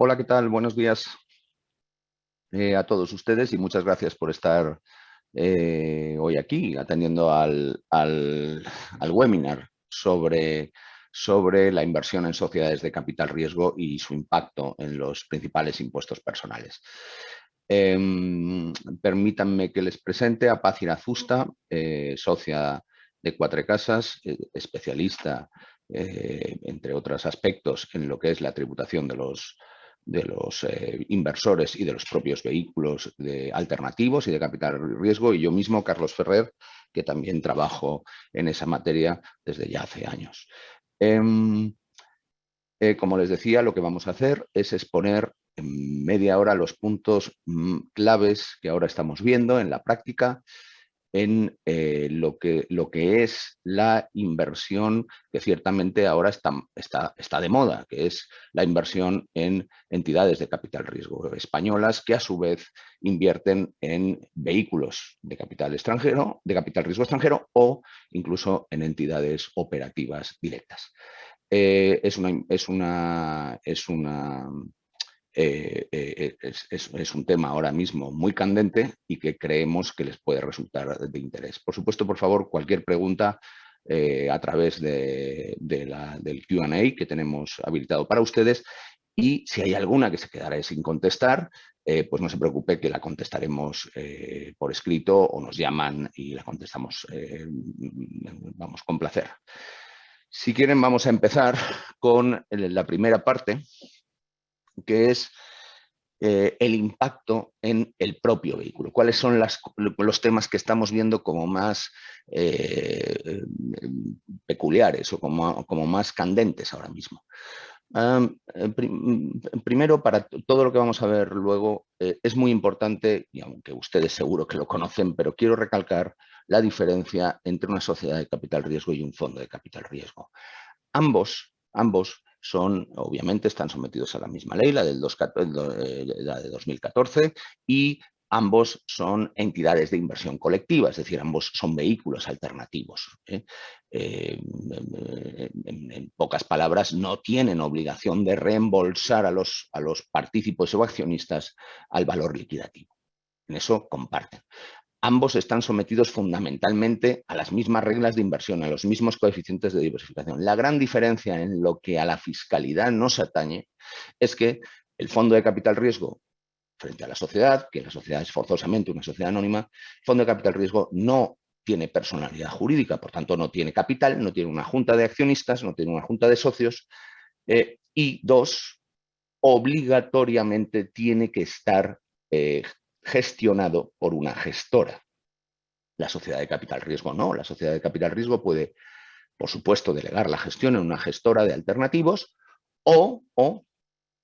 Hola, ¿qué tal? Buenos días a todos ustedes y muchas gracias por estar hoy aquí atendiendo al webinar sobre la inversión en sociedades de capital riesgo y su impacto en los principales impuestos personales. Permítanme que les presente a Paz Irazusta, socia de Quatre Casas, especialista, entre otros aspectos, en lo que es la tributación de los inversores y de los propios vehículos alternativos y de capital riesgo, y yo mismo, Carlos Ferrer, que también trabajo en esa materia desde ya hace años. Como les decía, lo que vamos a hacer es exponer en media hora los puntos claves que ahora estamos viendo en la práctica en lo que es la inversión que ciertamente ahora está de moda, que es la inversión en entidades de capital riesgo españolas que a su vez invierten en vehículos de capital extranjero, de capital riesgo extranjero o incluso en entidades operativas directas. Es un tema ahora mismo muy candente y que creemos que les puede resultar de interés. Por supuesto, por favor, cualquier pregunta a través del Q&A que tenemos habilitado para ustedes, y si hay alguna que se quedará sin contestar, pues no se preocupe, que la contestaremos por escrito o nos llaman y la contestamos, vamos, con placer. Si quieren, vamos a empezar con la primera parte, que es el impacto en el propio vehículo. ¿Cuáles son los temas que estamos viendo como más peculiares o como más candentes ahora mismo? Primero, para todo lo que vamos a ver luego, es muy importante, y aunque ustedes seguro que lo conocen, pero quiero recalcar la diferencia entre una sociedad de capital riesgo y un fondo de capital riesgo. Ambos obviamente están sometidos a la misma ley, la de 2014, y ambos son entidades de inversión colectiva, es decir, ambos son vehículos alternativos. En pocas palabras, no tienen obligación de reembolsar a los partícipes o accionistas al valor liquidativo. En eso comparten. Ambos están sometidos fundamentalmente a las mismas reglas de inversión, a los mismos coeficientes de diversificación. La gran diferencia en lo que a la fiscalidad no se atañe es que el fondo de capital riesgo, frente a la sociedad, que la sociedad es forzosamente una sociedad anónima, el fondo de capital riesgo no tiene personalidad jurídica, por tanto no tiene capital, no tiene una junta de accionistas, no tiene una junta de socios, y dos, obligatoriamente tiene que estar gestionado por una gestora. La sociedad de capital riesgo no. La sociedad de capital riesgo puede, por supuesto, delegar la gestión en una gestora de alternativos o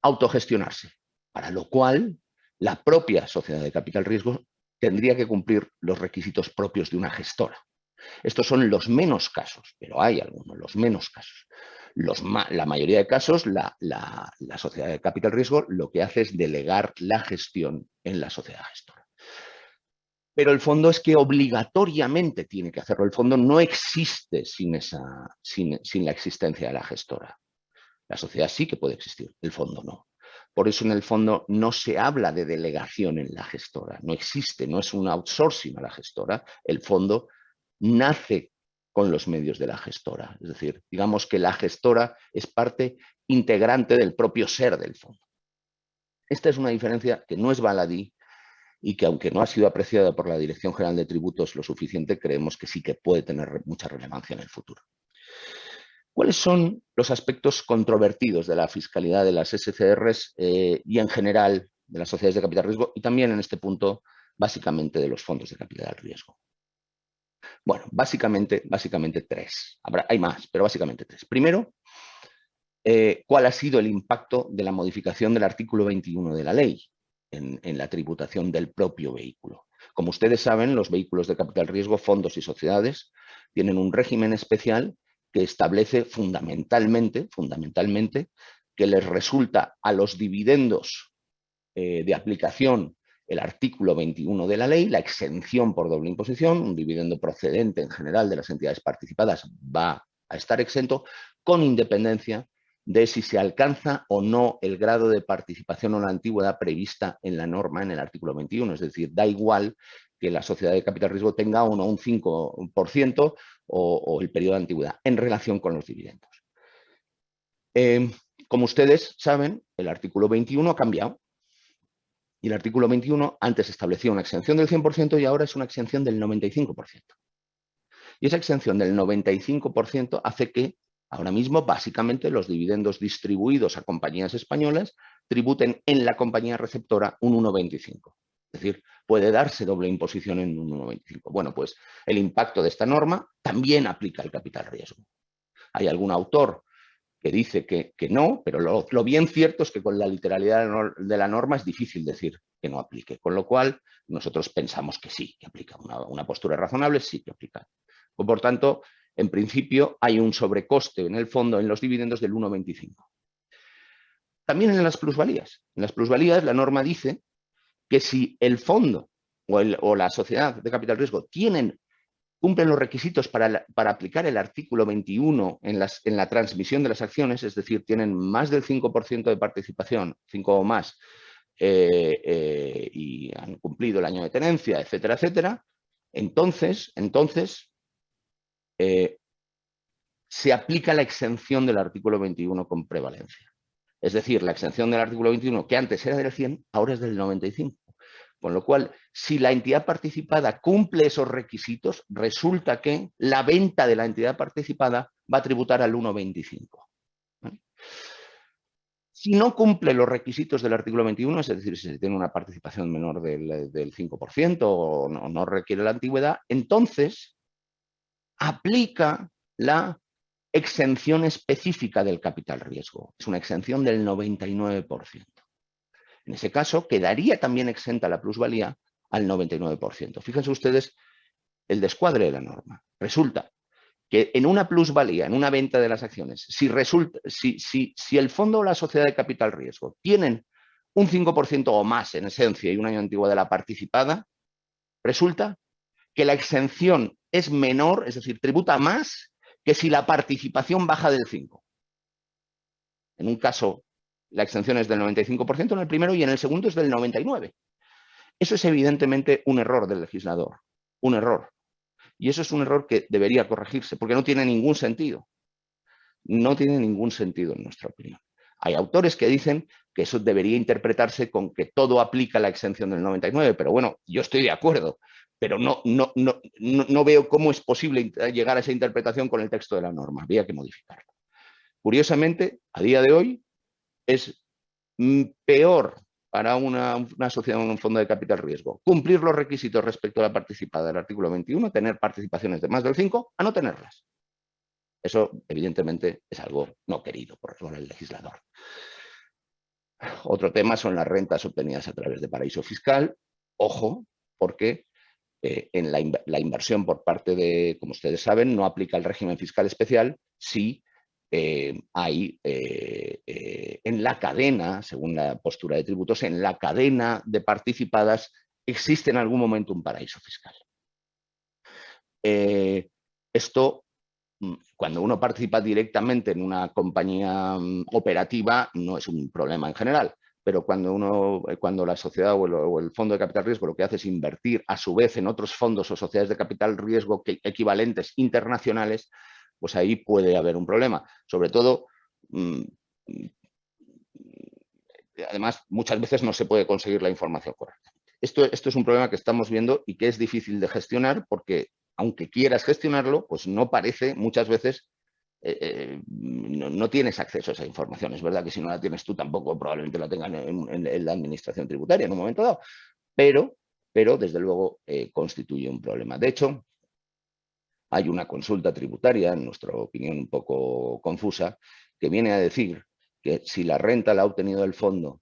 autogestionarse, para lo cual la propia sociedad de capital riesgo tendría que cumplir los requisitos propios de una gestora. Estos son los menos casos, pero hay algunos, los menos casos. La mayoría de casos, la sociedad de capital riesgo lo que hace es delegar la gestión en la sociedad gestora. Pero el fondo es que obligatoriamente tiene que hacerlo. El fondo no existe sin la existencia de la gestora. La sociedad sí que puede existir, el fondo no. Por eso en el fondo no se habla de delegación en la gestora. No existe, no es un outsourcing a la gestora. El fondo nace con los medios de la gestora. Es decir, digamos que la gestora es parte integrante del propio ser del fondo. Esta es una diferencia que no es baladí y que, aunque no ha sido apreciada por la Dirección General de Tributos lo suficiente, creemos que sí que puede tener mucha relevancia en el futuro. ¿Cuáles son los aspectos controvertidos de la fiscalidad de las SCRs y en general de las sociedades de capital riesgo, y también en este punto básicamente de los fondos de capital riesgo? Bueno, básicamente tres. Hay más, pero básicamente tres. Primero, ¿cuál ha sido el impacto de la modificación del artículo 21 de la ley en la tributación del propio vehículo? Como ustedes saben, los vehículos de capital riesgo, fondos y sociedades tienen un régimen especial que establece fundamentalmente que les resulta a los dividendos de aplicación el artículo 21 de la ley, la exención por doble imposición. Un dividendo procedente en general de las entidades participadas va a estar exento, con independencia de si se alcanza o no el grado de participación o la antigüedad prevista en la norma en el artículo 21. Es decir, da igual que la sociedad de capital riesgo tenga o no un 5% o el periodo de antigüedad en relación con los dividendos. Como ustedes saben, el artículo 21 ha cambiado. Y el artículo 21 antes establecía una exención del 100% y ahora es una exención del 95%. Y esa exención del 95% hace que ahora mismo básicamente los dividendos distribuidos a compañías españolas tributen en la compañía receptora un 1,25. Es decir, puede darse doble imposición en un 1,25. Bueno, pues el impacto de esta norma también aplica al capital riesgo. Hay algún autor que dice que no, pero lo bien cierto es que con la literalidad de la norma es difícil decir que no aplique, con lo cual nosotros pensamos que sí, que aplica. Una postura razonable sí que aplica. Por tanto, en principio hay un sobrecoste en el fondo en los dividendos del 1,25. También en las plusvalías. En las plusvalías la norma dice que si el fondo o la sociedad de capital riesgo cumplen los requisitos para aplicar el artículo 21 en la transmisión de las acciones, es decir, tienen más del 5% de participación, 5 o más, y han cumplido el año de tenencia, etcétera, etcétera, entonces se aplica la exención del artículo 21 con prevalencia. Es decir, la exención del artículo 21, que antes era del 100, ahora es del 95. Con lo cual, si la entidad participada cumple esos requisitos, resulta que la venta de la entidad participada va a tributar al 1,25. ¿Vale? Si no cumple los requisitos del artículo 21, es decir, si se tiene una participación menor del 5% o no requiere la antigüedad, entonces aplica la exención específica del capital riesgo. Es una exención del 99%. En ese caso, quedaría también exenta la plusvalía al 99%. Fíjense ustedes el descuadre de la norma. Resulta que en una plusvalía, en una venta de las acciones, si el fondo o la sociedad de capital riesgo tienen un 5% o más en esencia y un año antiguo de la participada, resulta que la exención es menor, es decir, tributa más que si la participación baja del 5%. En un caso, la exención es del 95% en el primero y en el segundo es del 99%. Eso es evidentemente un error del legislador, un error. Y eso es un error que debería corregirse, porque no tiene ningún sentido. No tiene ningún sentido en nuestra opinión. Hay autores que dicen que eso debería interpretarse con que todo aplica la exención del 99%, pero bueno, yo estoy de acuerdo, pero no veo cómo es posible llegar a esa interpretación con el texto de la norma. Habría que modificarlo. Curiosamente, a día de hoy, es peor para una sociedad o un fondo de capital riesgo cumplir los requisitos respecto a la participada del artículo 21, tener participaciones de más del 5%, a no tenerlas. Eso, evidentemente, es algo no querido por el legislador. Otro tema son las rentas obtenidas a través de paraíso fiscal. Ojo, porque en la inversión por parte de, como ustedes saben, no aplica el régimen fiscal especial si hay en la cadena, según la postura de tributos, en la cadena de participadas existe en algún momento un paraíso fiscal. Esto, cuando uno participa directamente en una compañía operativa, no es un problema en general, pero cuando la sociedad o el fondo de capital riesgo lo que hace es invertir a su vez en otros fondos o sociedades de capital riesgo equivalentes internacionales, pues ahí puede haber un problema. Sobre todo, además, muchas veces no se puede conseguir la información correcta. Esto es un problema que estamos viendo y que es difícil de gestionar porque, aunque quieras gestionarlo, pues no parece, muchas veces, no tienes acceso a esa información. Es verdad que si no la tienes tú tampoco probablemente la tengan en la administración tributaria en un momento dado, pero desde luego constituye un problema. De hecho, hay una consulta tributaria, en nuestra opinión un poco confusa, que viene a decir que si la renta la ha obtenido el fondo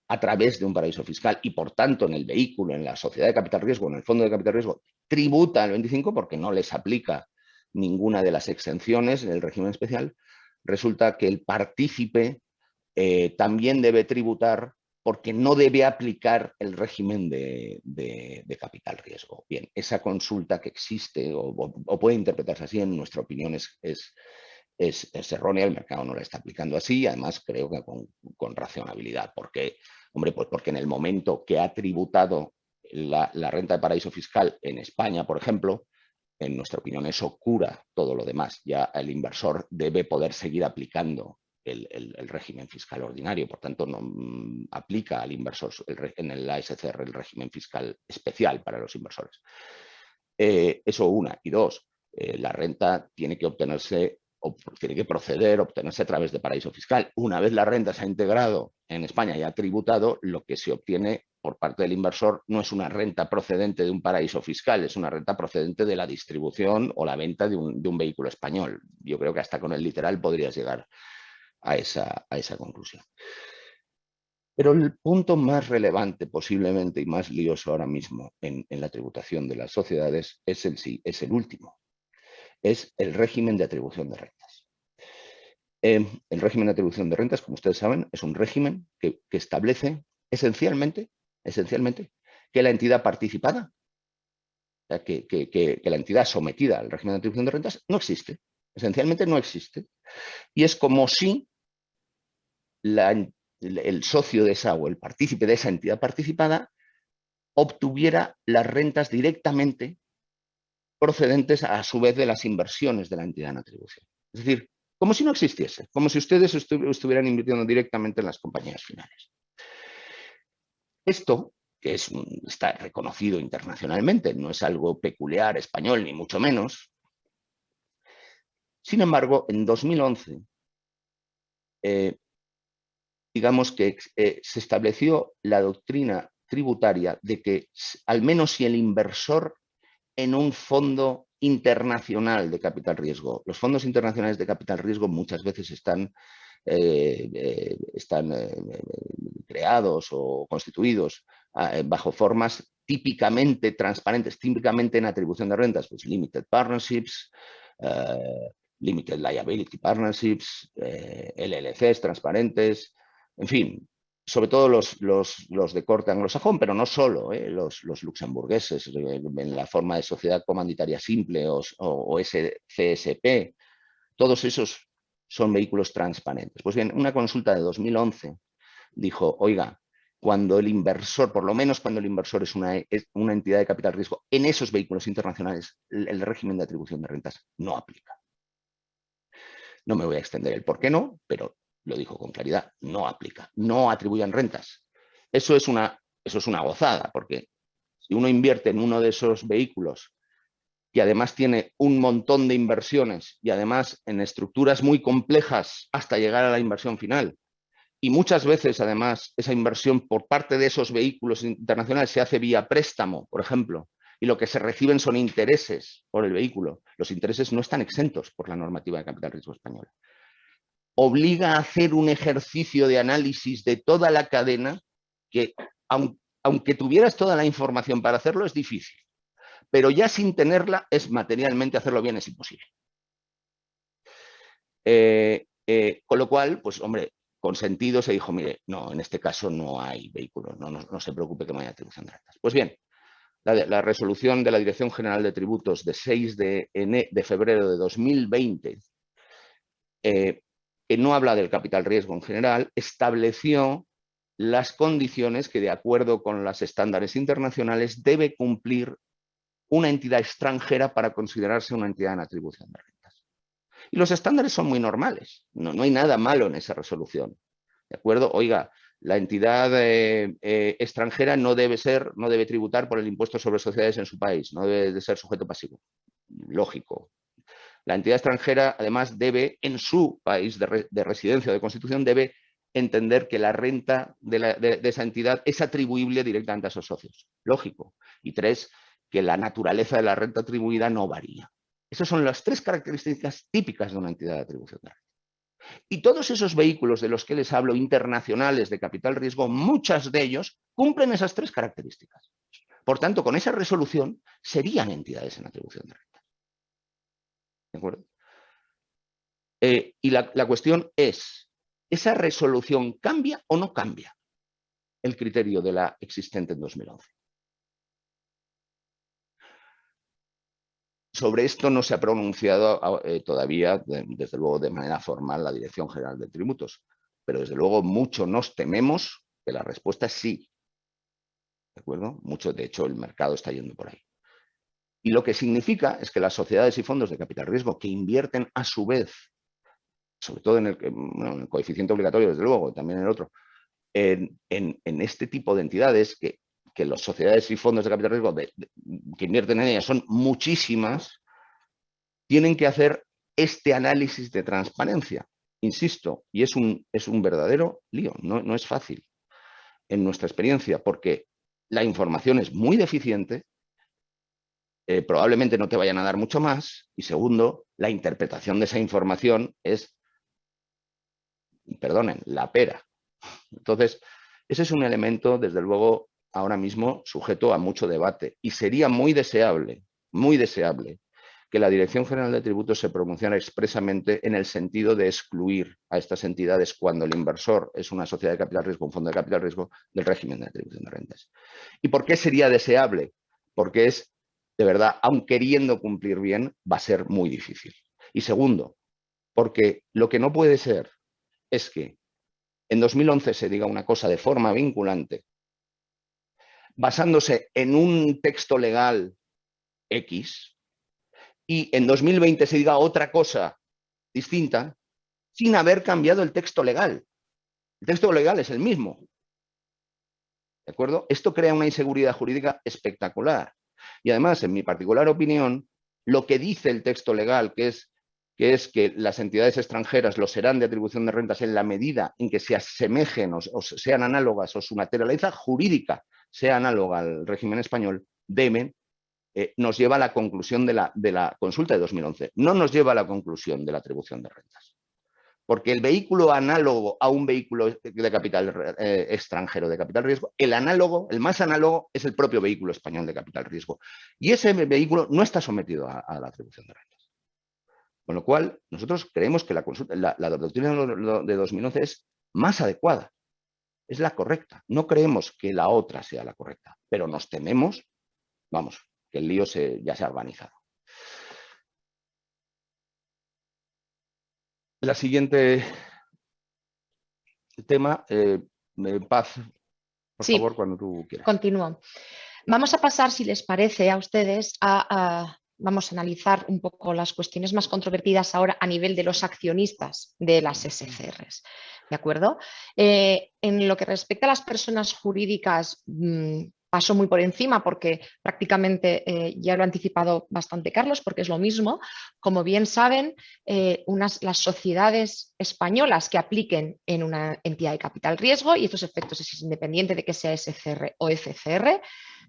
a través de un paraíso fiscal y, por tanto, en el vehículo, en la sociedad de capital riesgo, en el fondo de capital riesgo, tributa el 25% porque no les aplica ninguna de las exenciones en el régimen especial, resulta que el partícipe también debe tributar porque no debe aplicar el régimen de capital riesgo. Bien, esa consulta que existe o puede interpretarse así, en nuestra opinión, es es errónea, el mercado no la está aplicando así, y además creo que con razonabilidad. ¿Por qué? Hombre, pues porque en el momento que ha tributado la renta de paraíso fiscal en España, por ejemplo, en nuestra opinión eso cura todo lo demás. Ya el inversor debe poder seguir aplicando el régimen fiscal ordinario, por tanto no aplica al inversor en el ASCR el régimen fiscal especial para los inversores. Eso una. Y dos, la renta tiene que obtenerse o tiene que proceder, obtenerse a través de paraíso fiscal. Una vez la renta se ha integrado en España y ha tributado, lo que se obtiene por parte del inversor no es una renta procedente de un paraíso fiscal, es una renta procedente de la distribución o la venta de un vehículo español. Yo creo que hasta con el literal podrías llegar a esa conclusión. Pero el punto más relevante posiblemente y más lioso ahora mismo en la tributación de las sociedades es el último. Es el régimen de atribución de rentas. El régimen de atribución de rentas, como ustedes saben, es un régimen que establece esencialmente que la entidad participada, o sea, que la entidad sometida al régimen de atribución de rentas no existe. Esencialmente no existe. Y es como si el socio de esa o el partícipe de esa entidad participada obtuviera las rentas directamente procedentes a su vez de las inversiones de la entidad en atribución. Es decir, como si no existiese, como si ustedes estuvieran invirtiendo directamente en las compañías finales. Esto, que está reconocido internacionalmente, no es algo peculiar español, ni mucho menos. Sin embargo, en 2011, digamos que se estableció la doctrina tributaria de que, al menos si el inversor en un fondo internacional de capital riesgo. Los fondos internacionales de capital riesgo muchas veces están creados o constituidos bajo formas típicamente transparentes, típicamente en atribución de rentas, pues limited partnerships, limited liability partnerships, LLCs transparentes, en fin, sobre todo los de corte anglosajón, pero no solo, los luxemburgueses en la forma de sociedad comanditaria simple o SCSP, todos esos son vehículos transparentes. Pues bien, una consulta de 2011 dijo, oiga, cuando el inversor, por lo menos cuando el inversor es una entidad de capital riesgo, en esos vehículos internacionales el régimen de atribución de rentas no aplica. No me voy a extender el por qué no, pero lo dijo con claridad, no aplica, no atribuyan rentas. Eso es una gozada, porque si uno invierte en uno de esos vehículos y además tiene un montón de inversiones y además en estructuras muy complejas hasta llegar a la inversión final, y muchas veces además esa inversión por parte de esos vehículos internacionales se hace vía préstamo, por ejemplo, y lo que se reciben son intereses por el vehículo. Los intereses no están exentos por la normativa de capital riesgo española. Obliga a hacer un ejercicio de análisis de toda la cadena que, aunque tuvieras toda la información para hacerlo, es difícil. Pero ya sin tenerla, es materialmente hacerlo bien, es imposible. Con lo cual, pues hombre, con sentido se dijo, mire, no, en este caso no hay vehículo, no se preocupe que no haya atribución de rentas. Pues bien, la resolución de la Dirección General de Tributos de 6 de febrero de 2020, que no habla del capital riesgo en general, estableció las condiciones que, de acuerdo con los estándares internacionales, debe cumplir una entidad extranjera para considerarse una entidad en atribución de rentas. Y los estándares son muy normales, no hay nada malo en esa resolución. ¿De acuerdo? Oiga, la entidad extranjera no debe tributar por el impuesto sobre sociedades en su país, no debe de ser sujeto pasivo. Lógico. La entidad extranjera, además, debe, en su país de residencia o de constitución, debe entender que la renta de esa entidad es atribuible directamente a esos socios. Lógico. Y 3, que la naturaleza de la renta atribuida no varía. Esas son las 3 características típicas de una entidad de atribución de renta. Y todos esos vehículos de los que les hablo, internacionales de capital riesgo, muchos de ellos cumplen esas 3 características. Por tanto, con esa resolución serían entidades en atribución de renta. ¿De acuerdo? Y la cuestión es, ¿esa resolución cambia o no cambia el criterio de la existente en 2011? Sobre esto no se ha pronunciado todavía, desde luego, de manera formal la Dirección General de Tributos, pero desde luego mucho nos tememos que la respuesta es sí. ¿De acuerdo? Mucho, de hecho, el mercado está yendo por ahí. Y lo que significa es que las sociedades y fondos de capital riesgo que invierten a su vez, sobre todo en el coeficiente obligatorio, desde luego, también en el otro, en este tipo de entidades, que las sociedades y fondos de capital riesgo que invierten en ellas son muchísimas, tienen que hacer este análisis de transparencia, insisto, y es un verdadero lío, no es fácil en nuestra experiencia, porque la información es muy deficiente, probablemente no te vayan a dar mucho más, y segundo, la interpretación de esa información es, perdonen, la pera. Entonces, ese es un elemento, desde luego, ahora mismo sujeto a mucho debate, y sería muy deseable, que la Dirección General de Tributos se pronunciara expresamente en el sentido de excluir a estas entidades cuando el inversor es una sociedad de capital riesgo, un fondo de capital riesgo, del régimen de atribución de rentas. ¿Y por qué sería deseable? Porque es, de verdad, aun queriendo cumplir bien, va a ser muy difícil. Y segundo, porque lo que no puede ser es que en 2011 se diga una cosa de forma vinculante, basándose en un texto legal X, y en 2020 se diga otra cosa distinta, sin haber cambiado el texto legal. El texto legal es el mismo. ¿De acuerdo? Esto crea una inseguridad jurídica espectacular. Y además, en mi particular opinión, lo que dice el texto legal, que es que las entidades extranjeras lo serán de atribución de rentas en la medida en que se asemejen o sean análogas o su naturaleza jurídica sea análoga al régimen español, nos lleva a la conclusión de la consulta de 2011. No nos lleva a la conclusión de la atribución de rentas. Porque el vehículo análogo a un vehículo de capital extranjero de capital riesgo, el más análogo es el propio vehículo español de capital riesgo. Y ese vehículo no está sometido a la atribución de rentas. Con lo cual, nosotros creemos que la doctrina de 2011 es más adecuada, es la correcta. No creemos que la otra sea la correcta, pero nos tememos, vamos, que el lío ya se ha organizado. La siguiente tema, Paz, por favor, cuando tú quieras. Continúo. Vamos a pasar, si les parece a ustedes, vamos a analizar un poco las cuestiones más controvertidas ahora a nivel de los accionistas de las SCRs. ¿De acuerdo? En lo que respecta a las personas jurídicas, paso muy por encima porque prácticamente ya lo ha anticipado bastante Carlos, porque es lo mismo. Como bien saben, las sociedades españolas que apliquen en una entidad de capital riesgo, y estos efectos es independiente de que sea SCR o FCR,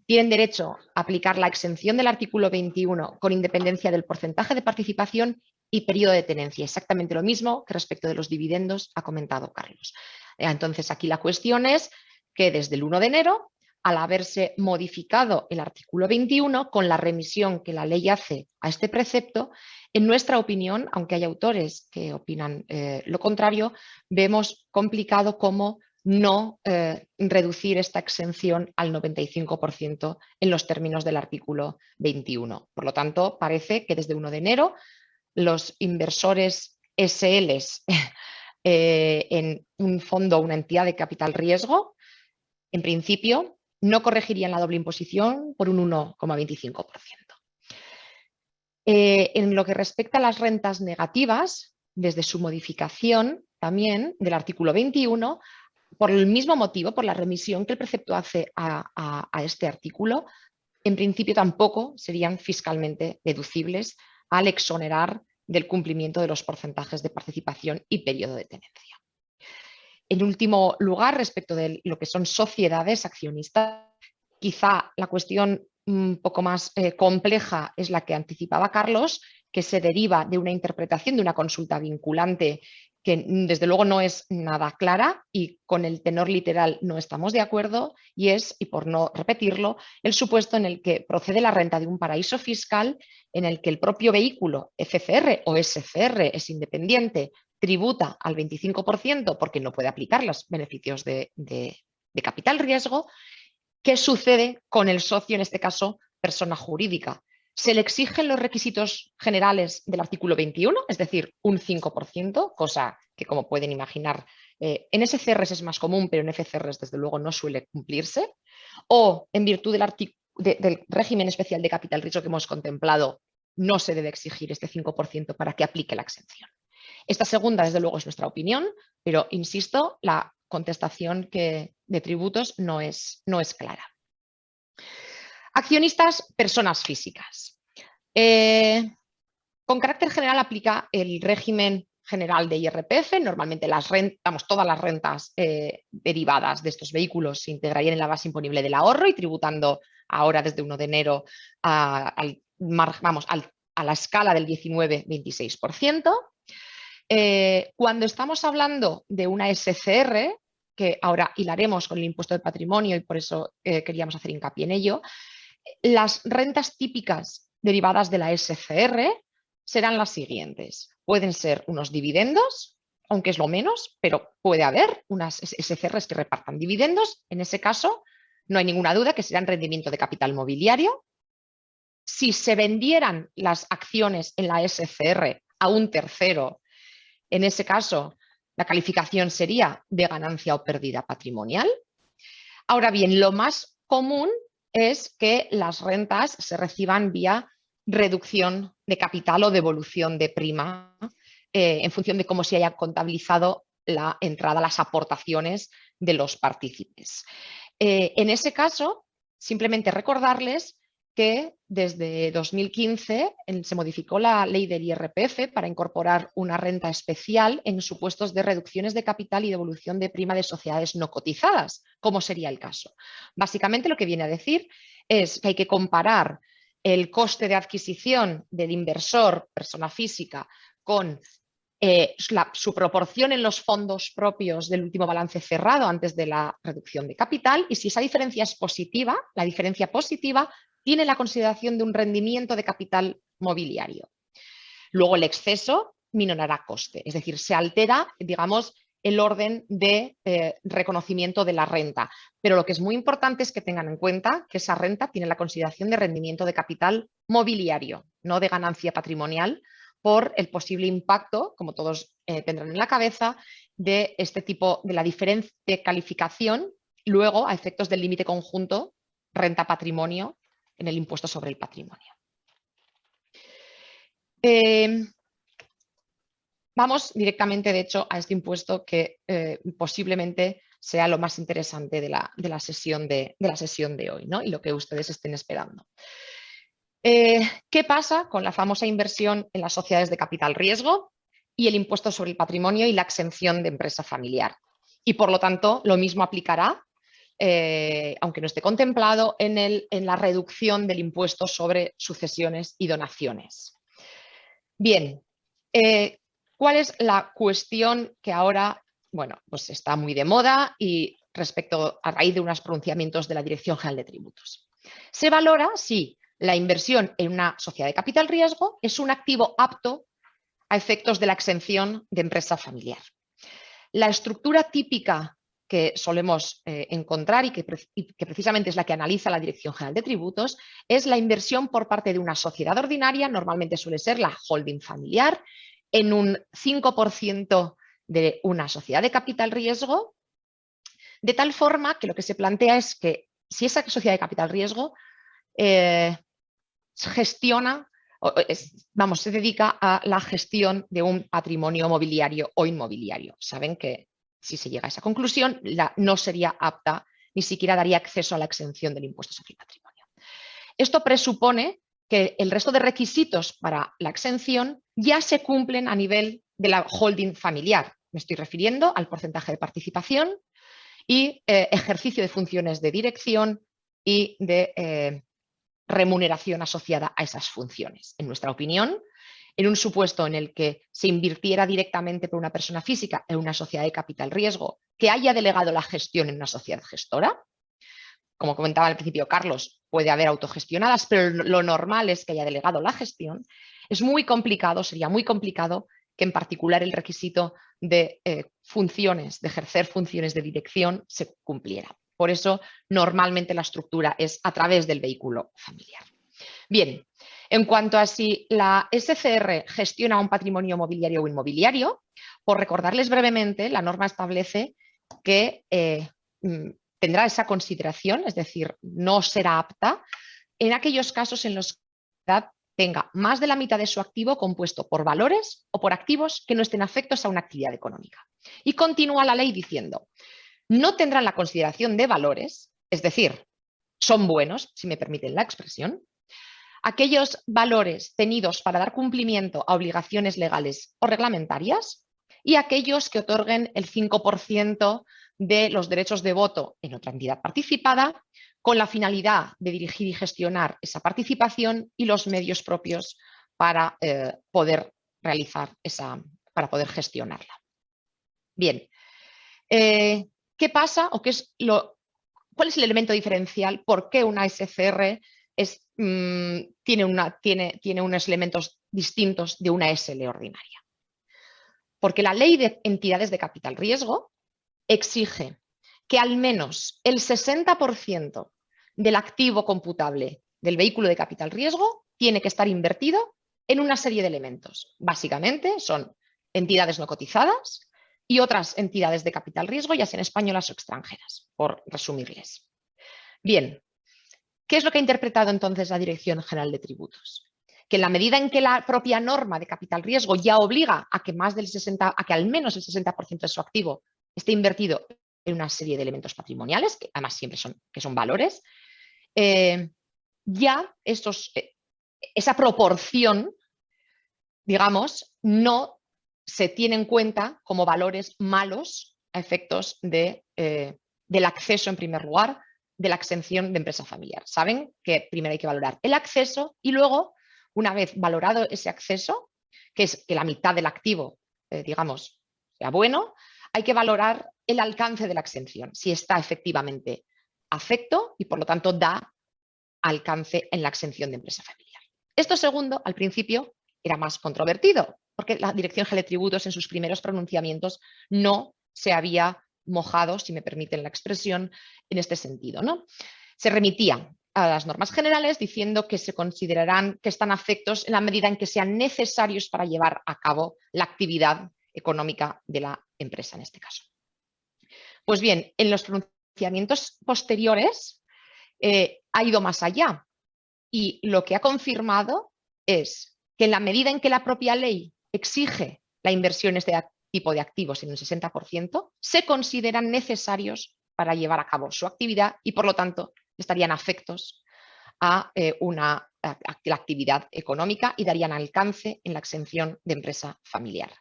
tienen derecho a aplicar la exención del artículo 21 con independencia del porcentaje de participación y periodo de tenencia. Exactamente lo mismo que respecto de los dividendos ha comentado Carlos. Entonces, aquí la cuestión es que desde el 1 de enero, al haberse modificado el artículo 21 con la remisión que la ley hace a este precepto, en nuestra opinión, aunque hay autores que opinan lo contrario, vemos complicado cómo no reducir esta exención al 95% en los términos del artículo 21. Por lo tanto, parece que desde 1 de enero los inversores SLs en un fondo o una entidad de capital riesgo, en principio, no corregirían la doble imposición por un 1,25%. En lo que respecta a las rentas negativas, desde su modificación también del artículo 21, por el mismo motivo, por la remisión que el precepto hace a este artículo, en principio tampoco serían fiscalmente deducibles al exonerar del cumplimiento de los porcentajes de participación y periodo de tenencia. En último lugar, respecto de lo que son sociedades accionistas, quizá la cuestión un poco más compleja es la que anticipaba Carlos, que se deriva de una interpretación de una consulta vinculante que desde luego no es nada clara y con el tenor literal no estamos de acuerdo, y es, y por no repetirlo, el supuesto en el que procede la renta de un paraíso fiscal en el que el propio vehículo FCR o SCR es independiente, tributa al 25% porque no puede aplicar los beneficios de capital riesgo. ¿Qué sucede con el socio, en este caso, persona jurídica? Se le exigen los requisitos generales del artículo 21, es decir, un 5%, cosa que, como pueden imaginar, en SCRs es más común, pero en FCRs desde luego no suele cumplirse, o en virtud del régimen especial de capital riesgo que hemos contemplado, no se debe exigir este 5% para que aplique la exención. Esta segunda, desde luego, es nuestra opinión, pero, insisto, la contestación de tributos no es clara. Accionistas, personas físicas. Con carácter general aplica el régimen general de IRPF. Normalmente todas las rentas derivadas de estos vehículos se integrarían en la base imponible del ahorro y tributando ahora desde 1 de enero a la escala del 19-26%. Cuando estamos hablando de una SCR, que ahora hilaremos con el impuesto de patrimonio y por eso queríamos hacer hincapié en ello, las rentas típicas derivadas de la SCR serán las siguientes. Pueden ser unos dividendos, aunque es lo menos, pero puede haber unas SCRs que repartan dividendos. En ese caso, no hay ninguna duda que serán rendimiento de capital mobiliario. Si se vendieran las acciones en la SCR a un tercero, en ese caso, la calificación sería de ganancia o pérdida patrimonial. Ahora bien, lo más común es que las rentas se reciban vía reducción de capital o devolución de prima en función de cómo se haya contabilizado la entrada, las aportaciones de los partícipes. En ese caso, simplemente recordarles que desde 2015 se modificó la ley del IRPF para incorporar una renta especial en supuestos de reducciones de capital y devolución de prima de sociedades no cotizadas, como sería el caso. Básicamente lo que viene a decir es que hay que comparar el coste de adquisición del inversor, persona física, con su proporción en los fondos propios del último balance cerrado antes de la reducción de capital, y si esa diferencia es positiva, la diferencia positiva tiene la consideración de un rendimiento de capital mobiliario. Luego el exceso minorará coste, es decir, se altera, digamos, el orden de reconocimiento de la renta. Pero lo que es muy importante es que tengan en cuenta que esa renta tiene la consideración de rendimiento de capital mobiliario, no de ganancia patrimonial, por el posible impacto, como todos tendrán en la cabeza, de este tipo de la diferencia de calificación luego a efectos del límite conjunto renta-patrimonio en el impuesto sobre el patrimonio. Vamos directamente, de hecho, a este impuesto que posiblemente sea lo más interesante de la sesión de hoy, ¿no? Y lo que ustedes estén esperando. ¿Qué pasa con la famosa inversión en las sociedades de capital riesgo y el impuesto sobre el patrimonio y la exención de empresa familiar? Y por lo tanto, lo mismo aplicará, aunque no esté contemplado, en la reducción del impuesto sobre sucesiones y donaciones. Bien, ¿cuál es la cuestión que ahora, bueno, pues está muy de moda y a raíz de unos pronunciamientos de la Dirección General de Tributos? Se valora si la inversión en una sociedad de capital riesgo es un activo apto a efectos de la exención de empresa familiar. La estructura típica que solemos encontrar y que precisamente es la que analiza la Dirección General de Tributos es la inversión por parte de una sociedad ordinaria, normalmente suele ser la holding familiar, en un 5% de una sociedad de capital riesgo, de tal forma que lo que se plantea es que si esa sociedad de capital riesgo se dedica a la gestión de un patrimonio mobiliario o inmobiliario. Saben que si se llega a esa conclusión, no sería apta, ni siquiera daría acceso a la exención del impuesto sobre el patrimonio. Esto presupone que el resto de requisitos para la exención ya se cumplen a nivel de la holding familiar. Me estoy refiriendo al porcentaje de participación y ejercicio de funciones de dirección y de remuneración asociada a esas funciones. En nuestra opinión, en un supuesto en el que se invirtiera directamente por una persona física en una sociedad de capital riesgo que haya delegado la gestión en una sociedad gestora, como comentaba al principio Carlos, puede haber autogestionadas, pero lo normal es que haya delegado la gestión, es muy complicado, sería muy complicado que en particular el requisito de funciones, de ejercer funciones de dirección se cumpliera. Por eso, normalmente la estructura es a través del vehículo familiar. Bien, En cuanto a si la SCR gestiona un patrimonio mobiliario o inmobiliario, por recordarles brevemente, la norma establece que tendrá esa consideración, es decir, no será apta en aquellos casos en los que la sociedad tenga más de la mitad de su activo compuesto por valores o por activos que no estén afectos a una actividad económica. Y continúa la ley diciendo, no tendrán la consideración de valores, es decir, son buenos, si me permiten la expresión, aquellos valores tenidos para dar cumplimiento a obligaciones legales o reglamentarias y aquellos que otorguen el 5% de los derechos de voto en otra entidad participada con la finalidad de dirigir y gestionar esa participación y los medios propios para poder realizar para poder gestionarla. Bien, ¿qué pasa o cuál es el elemento diferencial? ¿Por qué una SCR tiene unos elementos distintos de una SL ordinaria? Porque la ley de entidades de capital riesgo exige que al menos el 60% del activo computable del vehículo de capital riesgo tiene que estar invertido en una serie de elementos. Básicamente son entidades no cotizadas y otras entidades de capital riesgo, ya sean españolas o extranjeras, por resumirles. Bien, ¿qué es lo que ha interpretado entonces la Dirección General de Tributos? Que en la medida en que la propia norma de capital riesgo ya obliga a que, al menos el 60% de su activo esté invertido en una serie de elementos patrimoniales, que además siempre son valores, ya esa proporción, digamos, no se tiene en cuenta como valores malos a efectos del acceso, en primer lugar, de la exención de empresa familiar. Saben que primero hay que valorar el acceso y luego, una vez valorado ese acceso, que es que la mitad del activo, digamos, sea bueno, hay que valorar el alcance de la exención, si está efectivamente afecto y por lo tanto da alcance en la exención de empresa familiar. Esto segundo, al principio, era más controvertido, porque la Dirección General de Tributos en sus primeros pronunciamientos no se había mojado, si me permiten la expresión, en este sentido, ¿no? Se remitía a las normas generales diciendo que se considerarán que están afectos en la medida en que sean necesarios para llevar a cabo la actividad económica de la empresa en este caso. Pues bien, en los pronunciamientos posteriores ha ido más allá y lo que ha confirmado es que en la medida en que la propia ley exige la inversión en este tipo de activos en un 60%, se consideran necesarios para llevar a cabo su actividad y por lo tanto estarían afectos a la actividad económica y darían alcance en la exención de empresa familiar.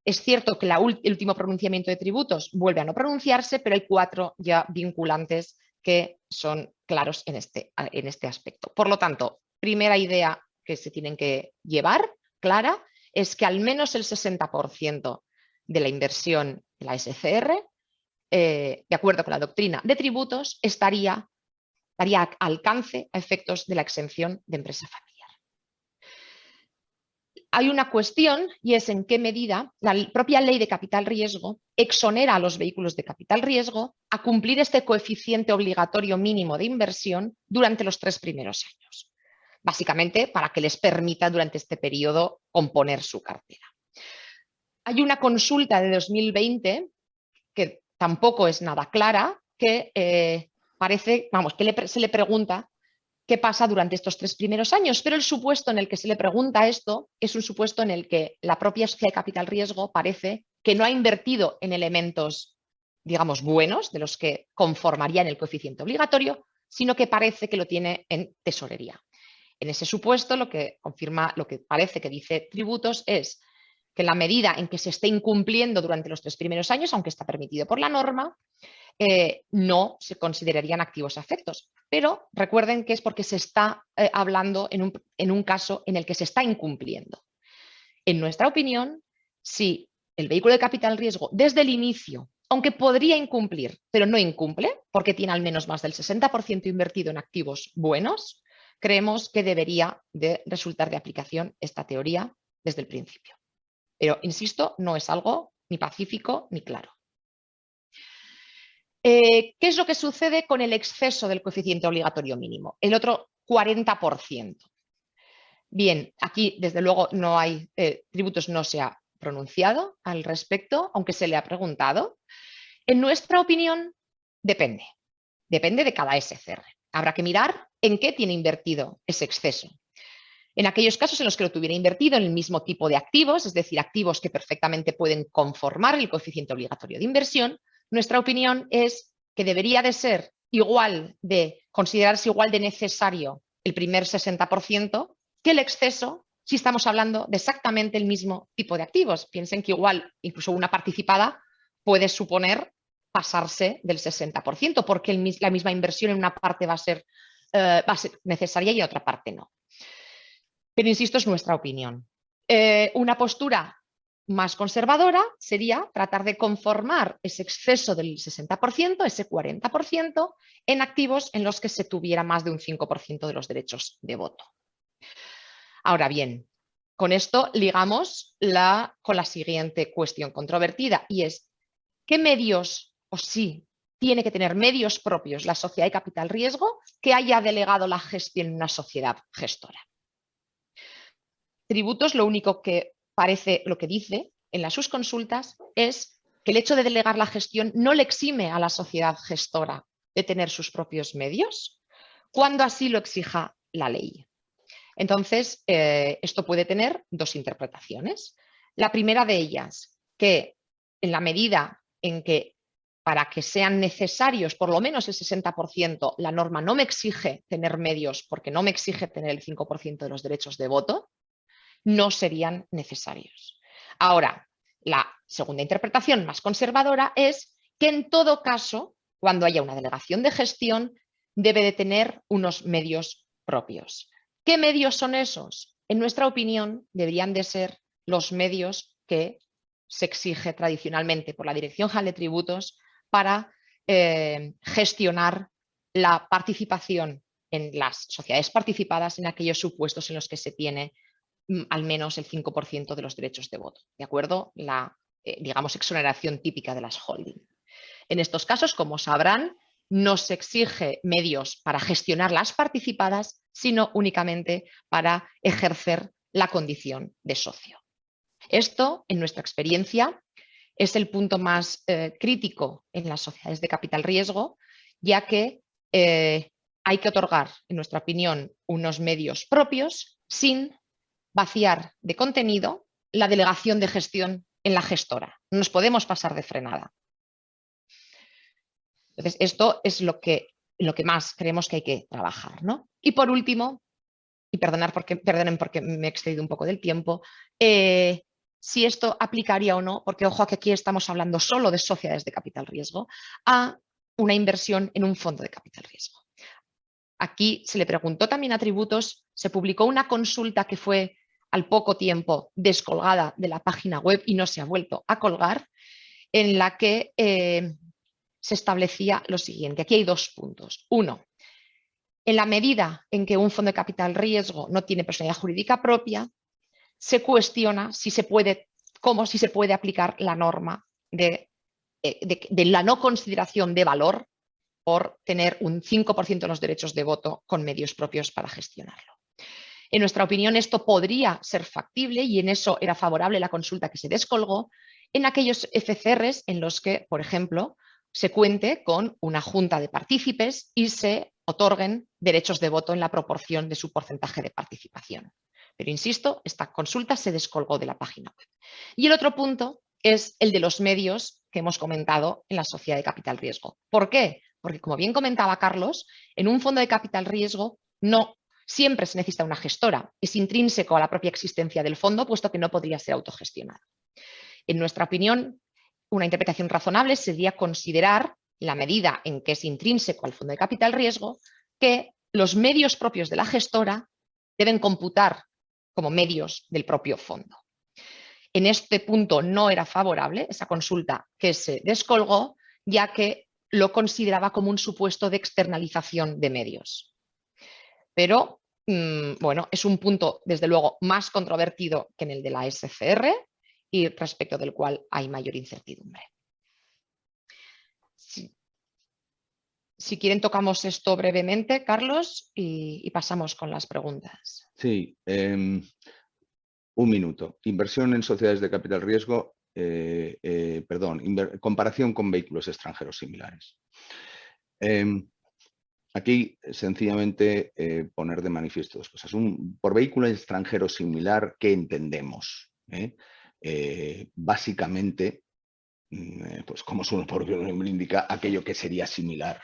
Es cierto que el último pronunciamiento de tributos vuelve a no pronunciarse, pero hay 4 ya vinculantes que son claros en este aspecto. Por lo tanto, primera idea que se tienen que llevar clara es que al menos el 60% de la inversión de la SCR, de acuerdo con la doctrina de tributos, daría alcance a efectos de la exención de empresa familiar. Hay una cuestión y es en qué medida la propia ley de capital riesgo exonera a los vehículos de capital riesgo a cumplir este coeficiente obligatorio mínimo de inversión durante los 3 primeros años. Básicamente para que les permita durante este periodo componer su cartera. Hay una consulta de 2020 que tampoco es nada clara, que se le pregunta qué pasa durante estos 3 primeros años, pero el supuesto en el que se le pregunta esto es un supuesto en el que la propia sociedad de capital riesgo parece que no ha invertido en elementos, digamos, buenos, de los que conformarían el coeficiente obligatorio, sino que parece que lo tiene en tesorería. En ese supuesto, lo que parece que dice tributos es que en la medida en que se esté incumpliendo durante los 3 primeros años, aunque está permitido por la norma, no se considerarían activos afectos. Pero recuerden que es porque se está hablando en un caso en el que se está incumpliendo. En nuestra opinión, si el vehículo de capital riesgo desde el inicio, aunque podría incumplir, pero no incumple, porque tiene al menos más del 60% invertido en activos buenos, creemos que debería de resultar de aplicación esta teoría desde el principio. Pero, insisto, no es algo ni pacífico ni claro. ¿Qué es lo que sucede con el exceso del coeficiente obligatorio mínimo? El otro 40%. Bien, aquí desde luego no hay, Tributos no se ha pronunciado al respecto, aunque se le ha preguntado. En nuestra opinión, depende de cada SCR. Habrá que mirar en qué tiene invertido ese exceso. En aquellos casos en los que lo tuviera invertido en el mismo tipo de activos, es decir, activos que perfectamente pueden conformar el coeficiente obligatorio de inversión, nuestra opinión es que debería de ser considerarse igual de necesario el primer 60% que el exceso si estamos hablando de exactamente el mismo tipo de activos. Piensen que igual incluso una participada puede suponer pasarse del 60%, porque la misma inversión en una parte va a ser necesaria y en otra parte no. Pero insisto, es nuestra opinión. Una postura más conservadora sería tratar de conformar ese exceso del 60%, ese 40%, en activos en los que se tuviera más de un 5% de los derechos de voto. Ahora bien, con esto ligamos con la siguiente cuestión controvertida, y es ¿qué medios, o sí, tiene que tener medios propios la sociedad de capital riesgo que haya delegado la gestión en una sociedad gestora? Tributos lo único que parece, lo que dice en sus consultas es que el hecho de delegar la gestión no le exime a la sociedad gestora de tener sus propios medios, cuando así lo exija la ley. Entonces, esto puede tener dos interpretaciones. La primera de ellas, que en la medida en que para que sean necesarios por lo menos el 60%, la norma no me exige tener medios porque no me exige tener el 5% de los derechos de voto, no serían necesarios. Ahora, la segunda interpretación más conservadora es que en todo caso, cuando haya una delegación de gestión, debe de tener unos medios propios. ¿Qué medios son esos? En nuestra opinión, deberían de ser los medios que se exige tradicionalmente por la Dirección General de Tributos para gestionar la participación en las sociedades participadas en aquellos supuestos en los que se tiene al menos el 5% de los derechos de voto, ¿de acuerdo? La, digamos, exoneración típica de las holding. En estos casos, como sabrán, no se exige medios para gestionar las participadas, sino únicamente para ejercer la condición de socio. Esto, en nuestra experiencia, es el punto más crítico en las sociedades de capital riesgo, ya que hay que otorgar, en nuestra opinión, unos medios propios sin vaciar de contenido la delegación de gestión en la gestora. No nos podemos pasar de frenada. Entonces, esto es lo que más creemos que hay que trabajar, ¿no? Y por último, y perdonen porque me he excedido un poco del tiempo, si esto aplicaría o no, porque ojo que aquí estamos hablando solo de sociedades de capital riesgo, a una inversión en un fondo de capital riesgo. Aquí se le preguntó también a Tributos, se publicó una consulta que fue al poco tiempo descolgada de la página web y no se ha vuelto a colgar, en la que se establecía lo siguiente. Aquí hay dos puntos. Uno, en la medida en que un fondo de capital riesgo no tiene personalidad jurídica propia, se cuestiona si se puede aplicar la norma de la no consideración de valor por tener un 5% de los derechos de voto con medios propios para gestionarlo. En nuestra opinión, esto podría ser factible y en eso era favorable la consulta que se descolgó en aquellos FCRs en los que, por ejemplo, se cuente con una junta de partícipes y se otorguen derechos de voto en la proporción de su porcentaje de participación. Pero insisto, esta consulta se descolgó de la página web. Y el otro punto es el de los medios que hemos comentado en la sociedad de capital riesgo. ¿Por qué? Porque, como bien comentaba Carlos, en un fondo de capital riesgo no siempre se necesita una gestora. Es intrínseco a la propia existencia del fondo, puesto que no podría ser autogestionado. En nuestra opinión, una interpretación razonable sería considerar, en la medida en que es intrínseco al fondo de capital riesgo, que los medios propios de la gestora deben computar como medios del propio fondo. En este punto no era favorable esa consulta que se descolgó, ya que lo consideraba como un supuesto de externalización de medios. Pero, bueno, es un punto, desde luego, más controvertido que en el de la SCR y respecto del cual hay mayor incertidumbre. Si quieren tocamos esto brevemente, Carlos, y pasamos con las preguntas. Sí, un minuto. Inversión en sociedades de capital riesgo, comparación con vehículos extranjeros similares. Aquí, sencillamente, poner de manifiesto dos cosas. Por vehículo extranjero similar, ¿qué entendemos? Básicamente, pues como su propio nombre indica, aquello que sería similar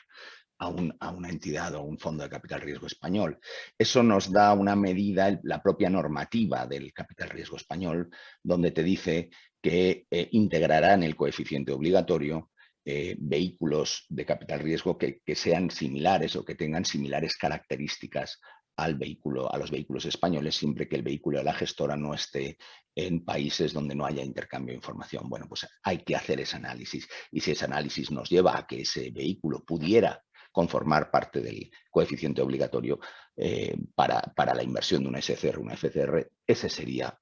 a una entidad o un fondo de capital riesgo español. Eso nos da una medida, la propia normativa del capital riesgo español, donde te dice que integrará en el coeficiente obligatorio vehículos de capital riesgo que sean similares o que tengan similares características a los vehículos españoles, siempre que el vehículo de la gestora no esté en países donde no haya intercambio de información. Bueno, pues hay que hacer ese análisis, y si ese análisis nos lleva a que ese vehículo pudiera conformar parte del coeficiente obligatorio para la inversión de una SCR o una FCR, ese sería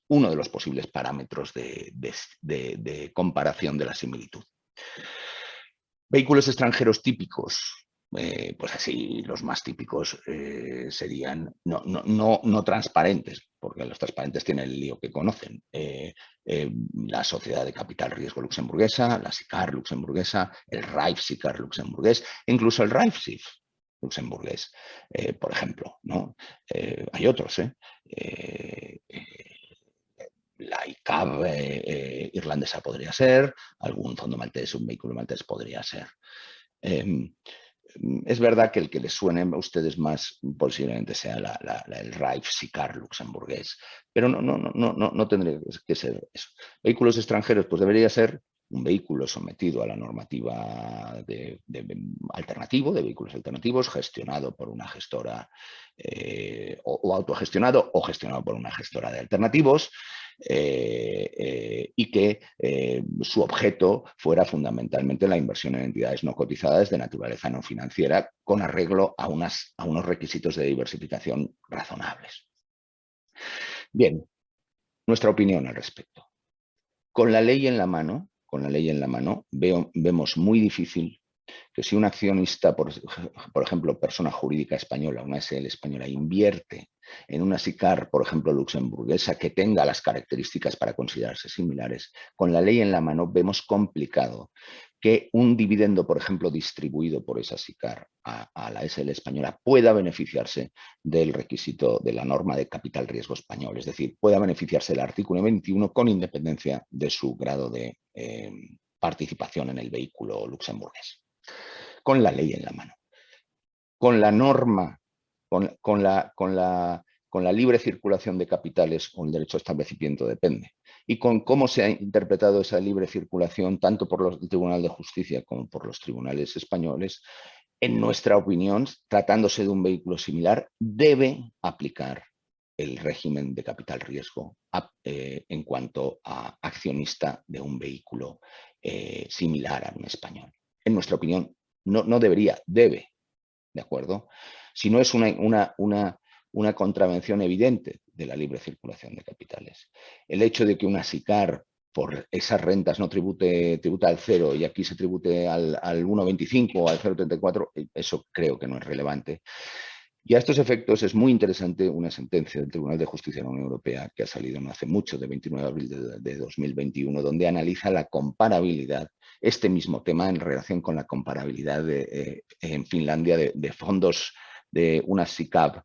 uno de los posibles parámetros de comparación de la similitud. Vehículos extranjeros típicos, pues así los más típicos serían no transparentes, porque los transparentes tienen el lío que conocen. La Sociedad de Capital Riesgo Luxemburguesa, la SICAR luxemburguesa, el RAIF SICAR luxemburgués, incluso el RAIF SIF luxemburgués, por ejemplo, ¿no? Hay otros, la ICAV irlandesa podría ser, algún fondo maltés, un vehículo maltés podría ser. Es verdad que el que les suene a ustedes más posiblemente sea el RAIF SICAR luxemburgués, pero no tendría que ser eso. Vehículos extranjeros, pues debería ser un vehículo sometido a la normativa alternativo, de vehículos alternativos, gestionado por una gestora o autogestionado o gestionado por una gestora de alternativos, y que su objeto fuera fundamentalmente la inversión en entidades no cotizadas de naturaleza no financiera, con arreglo a unos requisitos de diversificación razonables. Bien, nuestra opinión al respecto. Con la ley en la mano, vemos muy difícil que si un accionista, por ejemplo, persona jurídica española, una SL española, invierte en una SICAR, por ejemplo, luxemburguesa, que tenga las características para considerarse similares, con la ley en la mano vemos complicado que un dividendo, por ejemplo, distribuido por esa SICAR a la SL española pueda beneficiarse del requisito de la norma de capital riesgo español, es decir, pueda beneficiarse del artículo 21 con independencia de su grado de participación en el vehículo luxemburgués. Con la ley en la mano. Con la norma, con la libre circulación de capitales o el derecho a establecimiento depende. Y con cómo se ha interpretado esa libre circulación tanto por el Tribunal de Justicia como por los tribunales españoles, en nuestra opinión, tratándose de un vehículo similar, debe aplicar el régimen de capital riesgo en cuanto a accionista de un vehículo similar a un español. En nuestra opinión, no debería, debe, ¿de acuerdo? Si no es una contravención evidente de la libre circulación de capitales. El hecho de que una SICAR por esas rentas no tributa al 0 y aquí se tribute al 1,25 o al 0,34, eso creo que no es relevante. Y a estos efectos es muy interesante una sentencia del Tribunal de Justicia de la Unión Europea que ha salido no hace mucho, de 29 de abril de 2021, donde analiza la comparabilidad, este mismo tema en relación con la comparabilidad en Finlandia de fondos de una SICAV